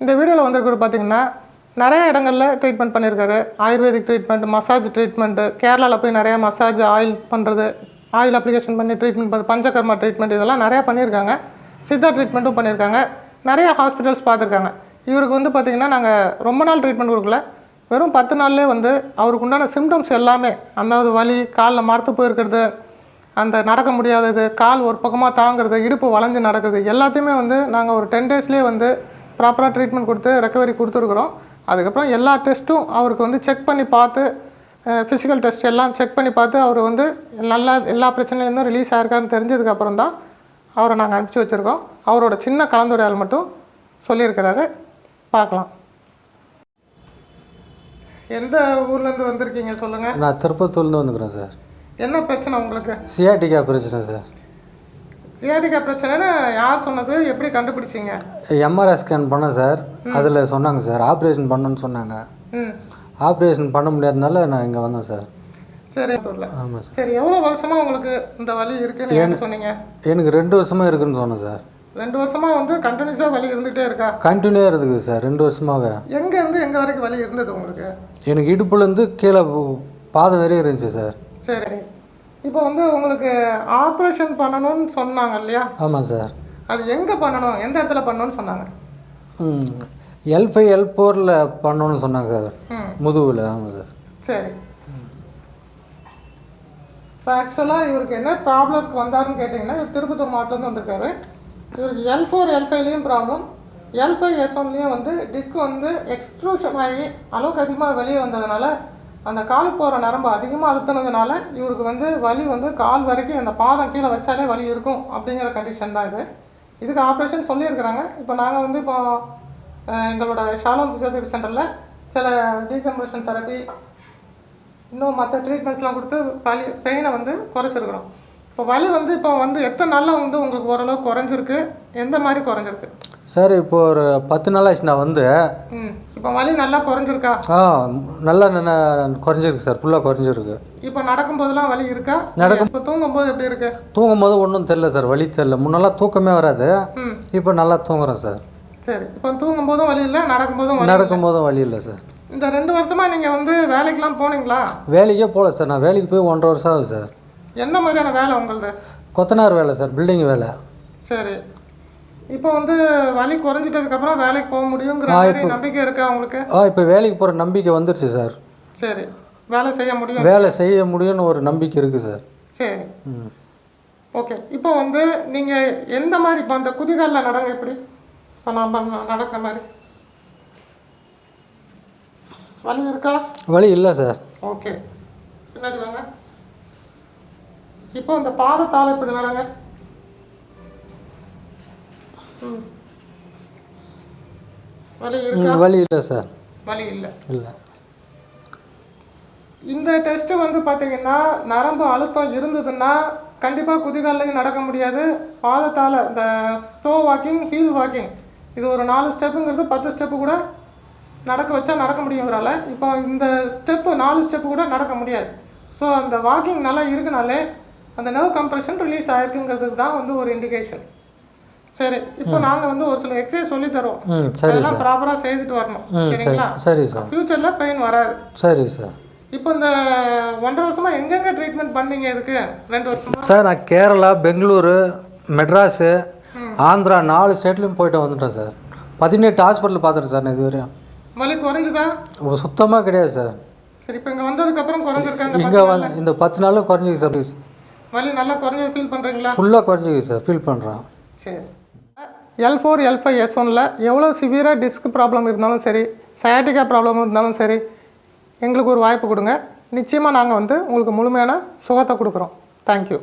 இந்த வீடியோவில் வந்திருக்கிறது பார்த்திங்கன்னா நிறைய இடங்களில் ட்ரீட்மெண்ட் பண்ணியிருக்காரு. ஆயுர்வேதிக் ட்ரீட்மெண்ட், மசாஜ் ட்ரீட்மெண்ட்டு, கேரளாவில் போய் நிறையா மசாஜ் ஆயில் பண்ணுறது, ஆயில் அப்ளிகேஷன் பண்ணி ட்ரீட்மெண்ட் பண்ணுறது, பஞ்சகர்மா ட்ரீட்மெண்ட் இதெல்லாம் நிறையா பண்ணியிருக்காங்க. சித்தா ட்ரீட்மெண்ட்டும் பண்ணியிருக்காங்க. நிறைய ஹாஸ்பிட்டல்ஸ் பார்த்துருக்காங்க. இவருக்கு வந்து பார்த்திங்கன்னா நாங்கள் ரொம்ப நாள் ட்ரீட்மெண்ட் கொடுக்கல, வெறும் 10 நாள்லேயே வந்து அவருக்கு உண்டான சிம்டம்ஸ் எல்லாமே, அதாவது வலி, காலில் மரத்து போயிருக்கிறது, அந்த நடக்க முடியாதது, கால் ஒரு பக்கமாக தாங்கிறது, இடுப்பு வளைஞ்சு நடக்கிறது எல்லாத்தையுமே வந்து நாங்கள் ஒரு 10 டேஸ்லேயே வந்து ப்ராப்பராக ட்ரீட்மெண்ட் கொடுத்து ரெக்கவரி கொடுத்துருக்குறோம். அதுக்கப்புறம் எல்லா டெஸ்ட்டும் அவருக்கு வந்து செக் பண்ணி பார்த்து, ஃபிசிக்கல் டெஸ்ட் எல்லாம் செக் பண்ணி பார்த்து அவர் வந்து நல்லா எல்லா பிரச்சனையிலேருந்தும் ரிலீஸ் ஆகிருக்காருன்னு தெரிஞ்சதுக்கப்புறம் தான் அவரை நாங்கள் அனுப்பிச்சி வச்சுருக்கோம். அவரோட சின்ன கலந்துரையாடல் மட்டும் சொல்லியிருக்கிறாரு, பார்க்கலாம். எந்த ஊர்லேருந்து வந்திருக்கீங்க சொல்லுங்கள்? நான் திருப்பத்தூர்லேருந்து வந்துக்கிறேன் சார். என்ன பிரச்சனை உங்களுக்கு? சியாட்டிக்கா பிரச்சனை சார். சியாட்டிக்கா பிரச்சனைன்னு யார் சொன்னது, எப்படி கண்டுபிடிச்சிங்க? எம்ஆர்ஐ ஸ்கேன் பண்ணேன் சார், அதில் சொன்னாங்க சார் ஆப்ரேஷன் பண்ணணுன்னு சொன்னாங்க. ஆப்ரேஷன் பண்ண முடியாதனால நான் இங்கே வந்தேன் சார். சரி. ஆமாம் சார். சரி, எவ்வளோ வருஷமாக உங்களுக்கு இந்த வலி இருக்குன்னு சொன்னீங்க? எனக்கு 2 வருஷமாக இருக்குதுன்னு சொன்னேன் சார். 2 வருஷமாக வந்து கண்டினியூஸாக வலி இருந்துகிட்டே இருக்கா? கண்டினியூவாக இருக்குது சார் 2 வருஷமாக. எங்கேருந்து எங்கே வரைக்கும் வலி இருந்தது உங்களுக்கு? எனக்கு இடுப்புலேருந்து கீழே பாதம் வரையும் இருந்துச்சு சார். சரி, இப்போ வந்து உங்களுக்கு ஆப்ரேஷன் பண்ணணும்னு சொன்னாங்க இல்லையா? ஆமாம் சார். அது எங்கே பண்ணணும், எந்த இடத்துல பண்ணணும்னு சொன்னாங்க? L5 L4ல் பண்ணணும்னு சொன்னாங்க சார், முதுகில். ஆமாம் சார். சரி, இப்போ ஆக்சுவலாக இவருக்கு என்ன ப்ராப்ளம்க்கு வந்தாருன்னு கேட்டிங்கன்னா, இவர் திருப்பத்தூர் மாவட்டத்துலேருந்து வந்திருக்காரு. இவருக்கு L4 L5லேயும் ப்ராப்ளம், L5 S1லேயும் வந்து டிஸ்க் வந்து எக்ஸ்ட்ரூஷன் ஆகி அளவுக்கு அதிகமாக வெளியே வந்ததுனால, அந்த கால் போகிற நரம்பு அதிகமாக அழுத்தினதுனால இவருக்கு வந்து வலி வந்து கால் வரைக்கும் அந்த பாதம் கீழே வச்சாலே வலி இருக்கும் அப்படிங்கிற கண்டிஷன் தான் இது. இதுக்கு ஆப்ரேஷன் சொல்லியிருக்கிறாங்க. இப்போ நாங்கள் வந்து இப்போ எங்களோட ஷாலோம் ஃபிசியோதெரபி சென்டரில் சில டீகம்ப்ரெஷன் தெரப்பி, இன்னும் மற்ற ட்ரீட்மெண்ட்ஸ்லாம் கொடுத்து வலி பெயினை வந்து குறைச்சிருக்கிறோம். இப்போ வலி வந்து இப்போ வந்து எத்தனை நாளில் வந்து உங்களுக்கு ஓரளவுக்கு குறைஞ்சிருக்கு, எந்த மாதிரி குறைஞ்சிருக்கு சார்? இப்போ ஒரு 10 நாள் ஆச்சு நான் வந்து. இப்போ வலி நல்லா குறைஞ்சிருக்கா? நல்லா குறைஞ்சிருக்கு சார், ஃபுல்லாக குறைஞ்சிருக்கு. இப்போ நடக்கும்போதெல்லாம் வலி இருக்கா? இப்போ தூங்கும்போது எப்படி இருக்கு? தூங்கும்போது ஒன்றும் தெரியல சார், வலி தெரியல. முன்னெல்லாம் தூக்கமே வராது, இப்போ நல்லா தூங்குறேன் சார். சரி, இப்போ தூங்கும்போதும் வலி இல்லை, நடக்கும்போதும் வலி இல்லை சார். இந்த 2 வருஷமாக நீங்கள் வந்து வேலைக்கெலாம் போனீங்களா? வேலைக்கே போகல சார், நான் வேலைக்கு போய் 1.5 வருஷம் ஆகுது சார். என்ன மாதிரியான வேலை உங்களது? கொத்தனார் வேலை சார், பில்டிங் வேலை. சரி, இப்போ வந்து வலி குறைஞ்சிட்டதுக்கப்புறம் வேலைக்கு போக முடியுங்கிற நம்பிக்கை இருக்கா உங்களுக்கு? இப்போ வேலைக்கு போகிற நம்பிக்கை வந்துருச்சு சார். சரி, வேலை செய்ய முடியும்னு ஒரு நம்பிக்கை இருக்குது சார். சரி, ஓகே. இப்போ வந்து நீங்கள் எந்த மாதிரி இப்போ அந்த குதிகாலில் நடங்க, எப்படி இப்போ நான் நடக்கிற மாதிரி வலி இருக்கா? வலி இல்லை சார். ஓகே, பின்னாடி வாங்க. இப்போ இந்த பாதத்தால் இப்படி நடங்க. வலி இருக்கா? வலி இல்லை சார். வலி இல்லை. இந்த டெஸ்ட்டு வந்து பார்த்தீங்கன்னா, நரம்பு அழுத்தம் இருந்ததுன்னா கண்டிப்பாக குதிகாலையும் நடக்க முடியாது. பாதத்தால் இந்த டோ வாக்கிங், ஹீல் வாக்கிங், இது ஒரு 4 ஸ்டெப்புங்கிறது 10 ஸ்டெப்பு கூட நடக்க வச்சா நடக்க முடியுங்கிறால, இப்போ இந்த ஸ்டெப்பு 4 ஸ்டெப்பு கூட நடக்க முடியாது. ஸோ அந்த வாக்கிங் நல்லா இருக்குனாலே அந்த நர்வ் கம்ப்ரெஷன் ரிலீஸ் ஆகிருக்குங்கிறதுக்கு தான் வந்து ஒரு இண்டிகேஷன். சரி, இப்போ நாங்கள் வந்து ஒரு சில எக்ஸசைஸ் சொல்லி தரோம், அதெல்லாம் ப்ராப்பராக செய்துட்டு வரணும். சரிங்களா? சரி சார். ஃப்யூச்சரில் பெயின் வராது. சரி சார். இப்போ இந்த 1.5 வருஷமாக எங்கெங்கே ட்ரீட்மெண்ட் பண்ணீங்க? இதுக்கு 2 வருஷமா சார் நான் கேரளா, பெங்களூரு, மெட்ராஸு, ஆந்திரா 4 ஸ்டேட்லேயும் போய்ட்டு வந்துட்டேன் சார். 18 ஹாஸ்பிட்டல் பார்த்துட்டேன் சார் நான் இதுவரையும். வலி குறைஞ்சுதா? சுத்தமாக கிடையாது சார். சரி, இப்போ இங்கே வந்ததுக்கப்புறம் குறைஞ்சிருக்காங்க? இங்கே இந்த 10 நாளில் குறைஞ்சிருக்கு சார். வலி நல்லா குறைஞ்சது ஃபீல் பண்ணுறீங்களா? ஃபுல்லாக குறைஞ்சிருக்கு சார், ஃபீல் பண்ணுறேன். சரி, L4 L5 S1ல் எவ்வளோ சிவியராக டிஸ்க் ப்ராப்ளம் இருந்தாலும் சரி, சயாட்டிக்கா ப்ராப்ளம் இருந்தாலும் சரி, எங்களுக்கு ஒரு வாய்ப்பு கொடுங்க. நிச்சயமாக நாங்கள் வந்து உங்களுக்கு முழுமையான சுகத்தை கொடுக்குறோம். தேங்க்யூ.